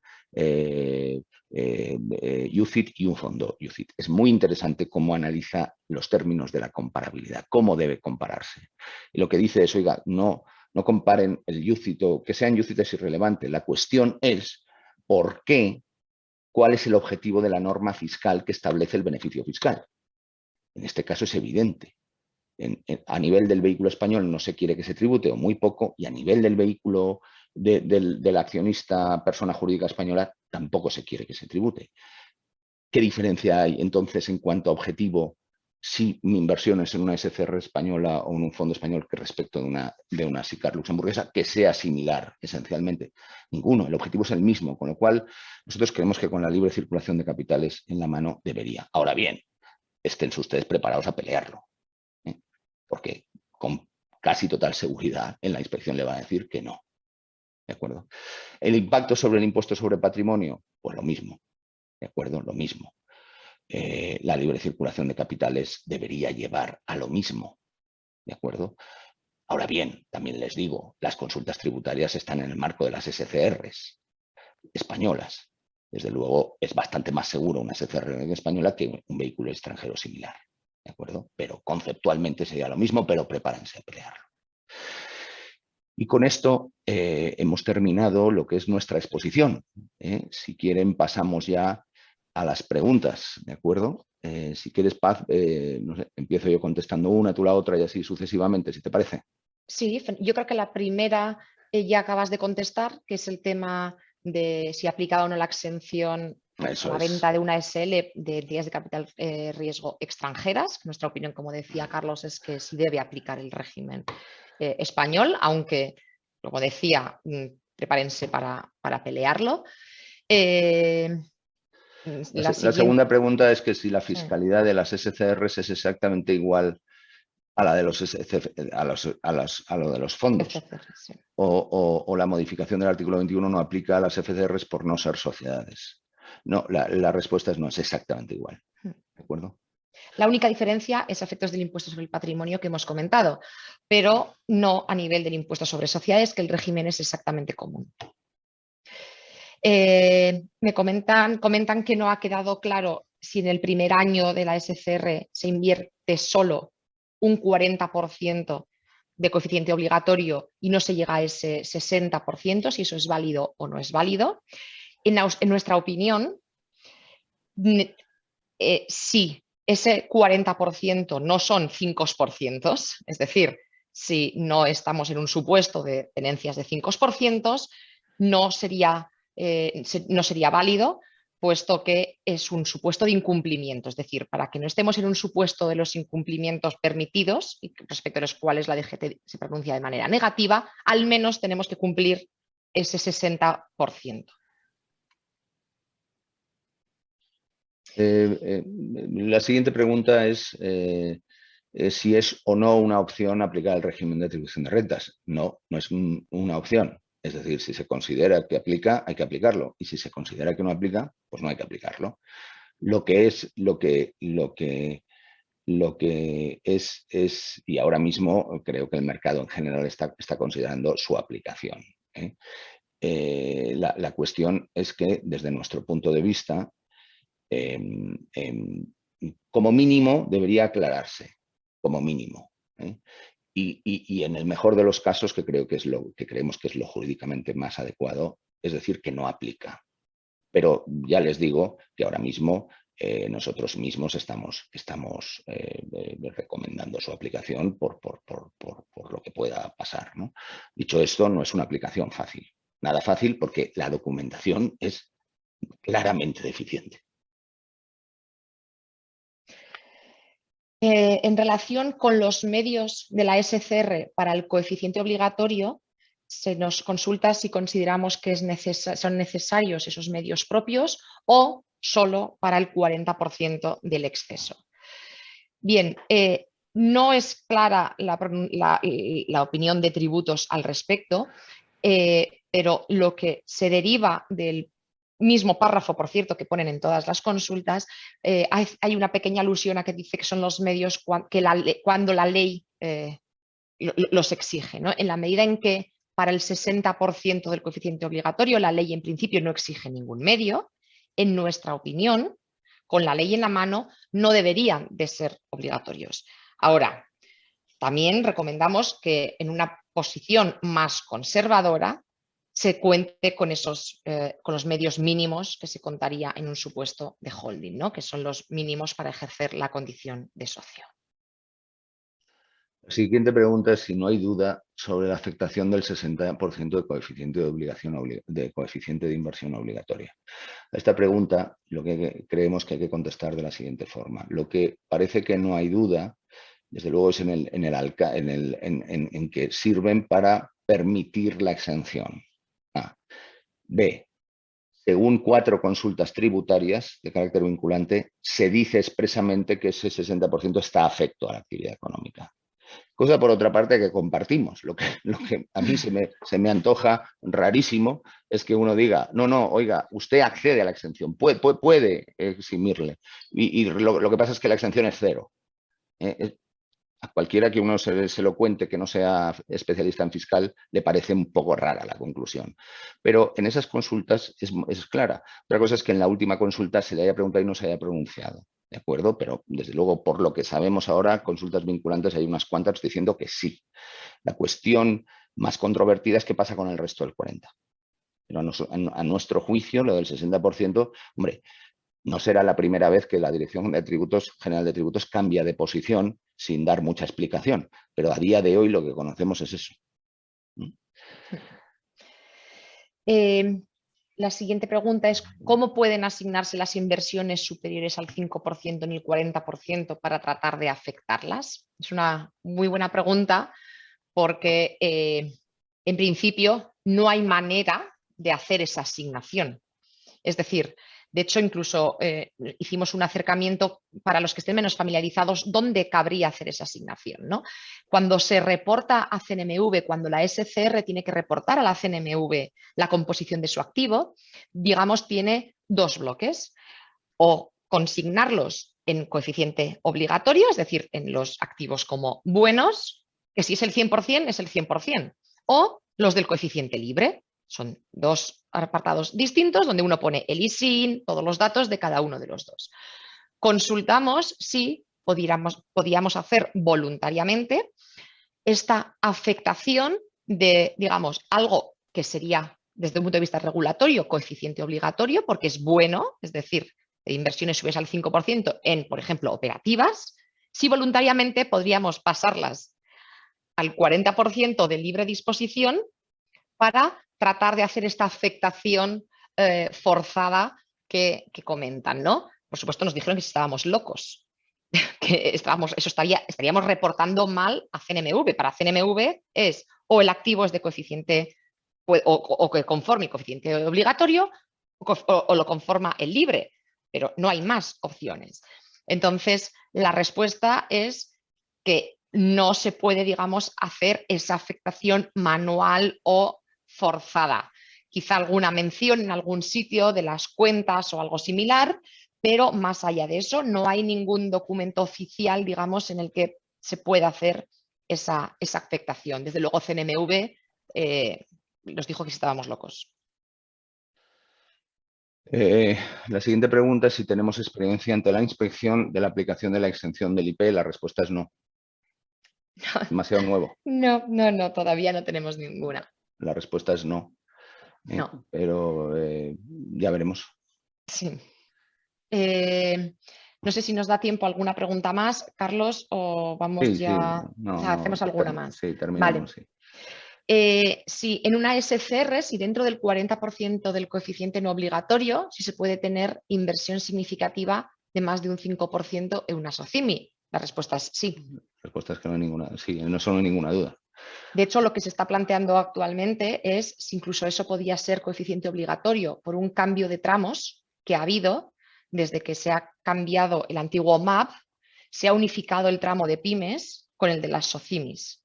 UCIT y un fondo UCIT. Es muy interesante cómo analiza los términos de la comparabilidad, cómo debe compararse. Y lo que dice es, oiga, no comparen el UCIT o que sean UCIT es irrelevante. La cuestión es por qué, cuál es el objetivo de la norma fiscal que establece el beneficio fiscal. En este caso es evidente. A nivel del vehículo español no se quiere que se tribute o muy poco, y a nivel del vehículo del accionista persona jurídica española tampoco se quiere que se tribute. ¿Qué diferencia hay entonces en cuanto a objetivo si mi inversión es en una SCR española o en un fondo español que respecto de una SICAR luxemburguesa que sea similar esencialmente? Ninguno, el objetivo es el mismo, con lo cual nosotros creemos que con la libre circulación de capitales en la mano debería. Ahora bien, estén ustedes preparados a pelearlo, porque casi total seguridad en la inspección le va a decir que no. ¿De acuerdo? El impacto sobre el impuesto sobre patrimonio, pues lo mismo. ¿De acuerdo? Lo mismo. La libre circulación de capitales debería llevar a lo mismo. ¿De acuerdo? Ahora bien, también les digo, las consultas tributarias están en el marco de las SCRs españolas. Desde luego, es bastante más seguro una SCR española que un vehículo extranjero similar. ¿De acuerdo? Pero conceptualmente sería lo mismo, pero prepárense a pelearlo. Y con esto hemos terminado lo que es nuestra exposición. Si quieren, pasamos ya a las preguntas, ¿de acuerdo? Si quieres, Paz, no sé, empiezo yo contestando una, tú la otra y así sucesivamente, si te parece. Sí, yo creo que la primera ya acabas de contestar, que es el tema de si ha aplicado o no la exención a la venta de una SL de entidades de capital riesgo extranjeras. Nuestra opinión, como decía Carlos, es que sí debe aplicar el régimen español, aunque, como decía, prepárense para pelearlo. La segunda pregunta es que si la fiscalidad de las SCRs es exactamente igual a la de los a lo de los fondos. Sí. O la modificación del artículo 21 no aplica a las FCRs por no ser sociedades. No, la respuesta es no, es exactamente igual. ¿De acuerdo? La única diferencia es efectos del impuesto sobre el patrimonio que hemos comentado, pero no a nivel del impuesto sobre sociedades, que el régimen es exactamente común. Me comentan que no ha quedado claro si en el primer año de la SCR se invierte solo un 40% de coeficiente obligatorio y no se llega a ese 60%, si eso es válido o no es válido. En nuestra opinión, sí, ese 40% no son 5%, es decir, si no estamos en un supuesto de tenencias de 5%, no sería válido, puesto que es un supuesto de incumplimiento. Es decir, para que no estemos en un supuesto de los incumplimientos permitidos, y respecto a los cuales la DGT se pronuncia de manera negativa, al menos tenemos que cumplir ese 60%. La siguiente pregunta es si es o no una opción aplicar el régimen de atribución de rentas. No, no es una opción. Es decir, si se considera que aplica, hay que aplicarlo. Y si se considera que no aplica, pues no hay que aplicarlo. Lo que es, y ahora mismo creo que el mercado en general está considerando su aplicación. La cuestión es que, desde nuestro punto de vista, como mínimo debería aclararse, como mínimo. Y en el mejor de los casos, que creemos que es lo jurídicamente más adecuado, es decir, que no aplica. Pero ya les digo que ahora mismo nosotros mismos estamos recomendando su aplicación por lo que pueda pasar, ¿no? Dicho esto, no es una aplicación fácil. Nada fácil porque la documentación es claramente deficiente. En relación con los medios de la SCR para el coeficiente obligatorio, se nos consulta si consideramos que son necesarios esos medios propios o solo para el 40% del exceso. Bien, no es clara la opinión de tributos al respecto, pero lo que se deriva del mismo párrafo, por cierto, que ponen en todas las consultas, hay una pequeña alusión a que dice que son los medios cuando la ley los exige, ¿no? En la medida en que para el 60% del coeficiente obligatorio la ley en principio no exige ningún medio, en nuestra opinión, con la ley en la mano, no deberían de ser obligatorios. Ahora, también recomendamos que en una posición más conservadora se cuente con los medios mínimos que se contaría en un supuesto de holding, ¿no? Que son los mínimos para ejercer la condición de socio. La siguiente pregunta es si no hay duda sobre la afectación del 60% de coeficiente de coeficiente de inversión obligatoria. A esta pregunta lo que creemos que hay que contestar de la siguiente forma. Lo que parece que no hay duda, desde luego, es en que sirven para permitir la exención. A. B. Según 4 consultas tributarias de carácter vinculante, se dice expresamente que ese 60% está afecto a la actividad económica. Cosa, por otra parte, que compartimos. Lo que a mí se me antoja rarísimo es que uno diga, no, no, oiga, usted accede a la exención, puede eximirle. Y lo que pasa es que la exención es cero. A cualquiera que uno se lo cuente que no sea especialista en fiscal le parece un poco rara la conclusión. Pero en esas consultas es clara. Otra cosa es que en la última consulta se le haya preguntado y no se haya pronunciado. ¿De acuerdo? Pero desde luego, por lo que sabemos ahora, consultas vinculantes hay unas cuantas diciendo que sí. La cuestión más controvertida es qué pasa con el resto del 40%. Pero a nuestro juicio, lo del 60%, hombre, no será la primera vez que la Dirección de Tributos, General de Tributos cambia de posición sin dar mucha explicación, pero a día de hoy lo que conocemos es eso. La siguiente pregunta es, ¿cómo pueden asignarse las inversiones superiores al 5% ni el 40% para tratar de afectarlas? Es una muy buena pregunta porque, en principio, no hay manera de hacer esa asignación. Es decir, de hecho, incluso hicimos un acercamiento para los que estén menos familiarizados, dónde cabría hacer esa asignación, ¿no? Cuando se reporta a CNMV, cuando la SCR tiene que reportar a la CNMV la composición de su activo, digamos, tiene dos bloques. O consignarlos en coeficiente obligatorio, es decir, en los activos como buenos, que si es el 100%, es el 100%, o los del coeficiente libre. Son dos apartados distintos donde uno pone el ISIN, todos los datos de cada uno de los dos. Consultamos si podíamos hacer voluntariamente esta afectación de, digamos, algo que sería desde un punto de vista regulatorio, coeficiente obligatorio, porque es bueno, es decir, de inversiones subes al 5% en, por ejemplo, operativas, si voluntariamente podríamos pasarlas al 40% de libre disposición para tratar de hacer esta afectación forzada que comentan, ¿no? Por supuesto, nos dijeron que estábamos locos, que estaríamos reportando mal a CNMV. Para CNMV es o el activo es de coeficiente o que conforme el coeficiente obligatorio o lo conforma el libre, pero no hay más opciones. Entonces, la respuesta es que no se puede, digamos, hacer esa afectación manual o forzada. Quizá alguna mención en algún sitio de las cuentas o algo similar, pero más allá de eso no hay ningún documento oficial, digamos, en el que se pueda hacer esa afectación. Desde luego CNMV nos dijo que estábamos locos. La siguiente pregunta es si tenemos experiencia ante la inspección de la aplicación de la exención del IP. La respuesta es no. Demasiado nuevo. No, todavía no tenemos ninguna. La respuesta es no. No. Pero ya veremos. Sí. No sé si nos da tiempo alguna pregunta más, Carlos, o vamos Sí, ya. sí. No, Hacemos alguna más. Sí, terminamos. Vale. Sí. Si en una SCR, si dentro del 40% del coeficiente no obligatorio, si se puede tener inversión significativa de más de un 5% en una SOCIMI. La respuesta es sí. La respuesta es que no hay ninguna, sí, no solo hay ninguna duda. De hecho, lo que se está planteando actualmente es si incluso eso podía ser coeficiente obligatorio por un cambio de tramos que ha habido desde que se ha cambiado el antiguo MAP, se ha unificado el tramo de pymes con el de las SOCIMIs.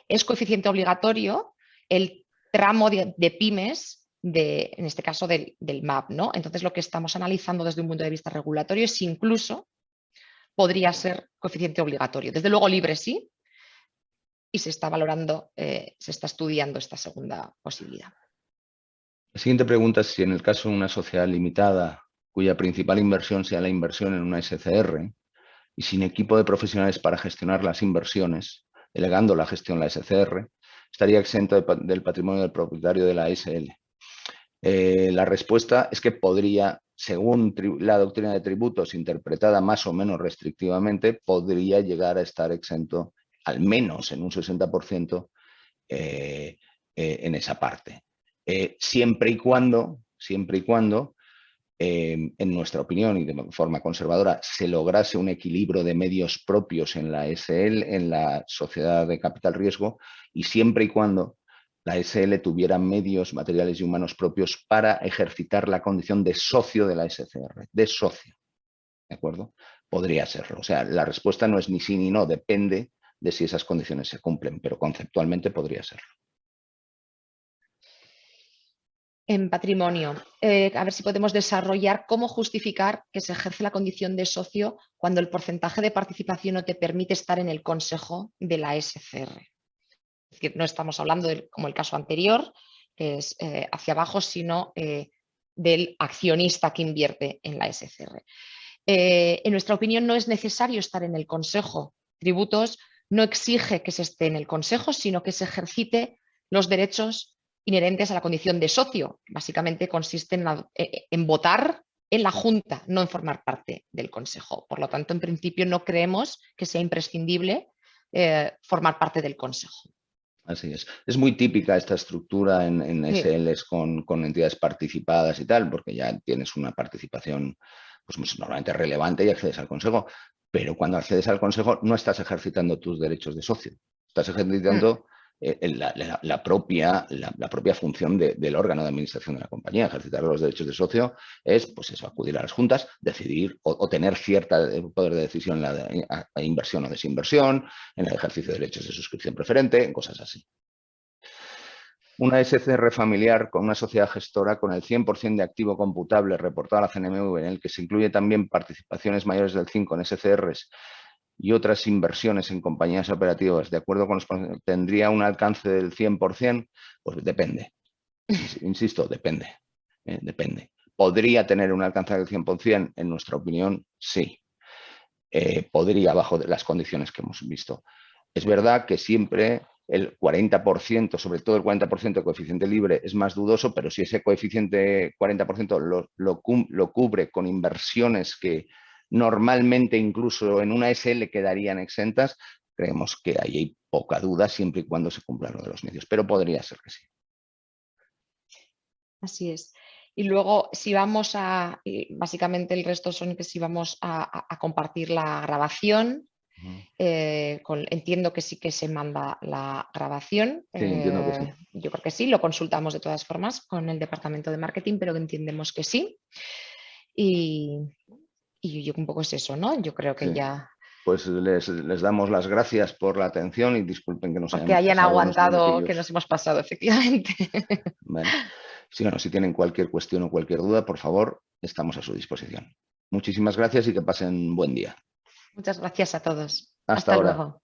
Es coeficiente obligatorio el tramo de pymes, en este caso del MAP, ¿no? Entonces, lo que estamos analizando desde un punto de vista regulatorio es si incluso podría ser coeficiente obligatorio. Desde luego, libre sí, y se está valorando, se está estudiando esta segunda posibilidad. La siguiente pregunta es si en el caso de una sociedad limitada cuya principal inversión sea la inversión en una SCR y sin equipo de profesionales para gestionar las inversiones, delegando la gestión a la SCR, estaría exento del patrimonio del propietario de la SL. La respuesta es que podría, según la doctrina de tributos interpretada más o menos restrictivamente, podría llegar a estar exento al menos en un 60% en esa parte. Siempre y cuando, en nuestra opinión y de forma conservadora, se lograse un equilibrio de medios propios en la SL, en la sociedad de capital riesgo, y siempre y cuando la SL tuviera medios materiales y humanos propios para ejercitar la condición de socio de la SCR, de socio. ¿De acuerdo? Podría serlo. O sea, la respuesta no es ni sí ni no, depende de si esas condiciones se cumplen, pero conceptualmente podría serlo. En patrimonio, a ver si podemos desarrollar cómo justificar que se ejerce la condición de socio cuando el porcentaje de participación no te permite estar en el consejo de la SCR. Es decir, no estamos hablando como el caso anterior, que es hacia abajo, sino del accionista que invierte en la SCR. En nuestra opinión, no es necesario estar en el consejo. Tributos no exige que se esté en el consejo, sino que se ejercite los derechos inherentes a la condición de socio. Básicamente consiste en votar en la junta, no en formar parte del consejo. Por lo tanto, en principio no creemos que sea imprescindible formar parte del consejo. Así es. Es muy típica esta estructura en SLs con entidades participadas y tal, porque ya tienes una participación pues, normalmente relevante y accedes al consejo. Pero cuando accedes al consejo no estás ejercitando tus derechos de socio. Estás ejercitando la propia función del órgano de administración de la compañía. Ejercitar los derechos de socio es, pues eso, acudir a las juntas, decidir o tener cierto poder de decisión en la inversión o desinversión, en el ejercicio de derechos de suscripción preferente, cosas así. Una SCR familiar con una sociedad gestora con el 100% de activo computable reportado a la CNMV, en el que se incluye también participaciones mayores del 5 en SCRs y otras inversiones en compañías operativas, de acuerdo con los... ¿Tendría un alcance del 100%? Pues depende. Insisto, depende. Depende. ¿Podría tener un alcance del 100%? En nuestra opinión, sí. Podría, bajo las condiciones que hemos visto. Es verdad que siempre el 40%, sobre todo el 40% de coeficiente libre es más dudoso, pero si ese coeficiente 40% lo cubre con inversiones que normalmente incluso en una SL quedarían exentas, creemos que ahí hay poca duda siempre y cuando se cumplan lo de los medios, pero podría ser que sí. Así es. Y luego, si vamos básicamente el resto son que si vamos a compartir la grabación, entiendo que sí que se manda la grabación. Sí, entiendo que sí. Yo creo que sí, lo consultamos de todas formas con el departamento de marketing, pero entendemos que sí. Y yo un poco es eso, ¿no? Yo creo que ya... Pues les damos las gracias por la atención y disculpen que nos Porque hayamos hayan pasado unos aguantado, minutillos. que nos hemos pasado, efectivamente. Vale. Si tienen cualquier cuestión o cualquier duda, por favor, estamos a su disposición. Muchísimas gracias y que pasen buen día. Muchas gracias a todos. Hasta Hasta ahora. luego.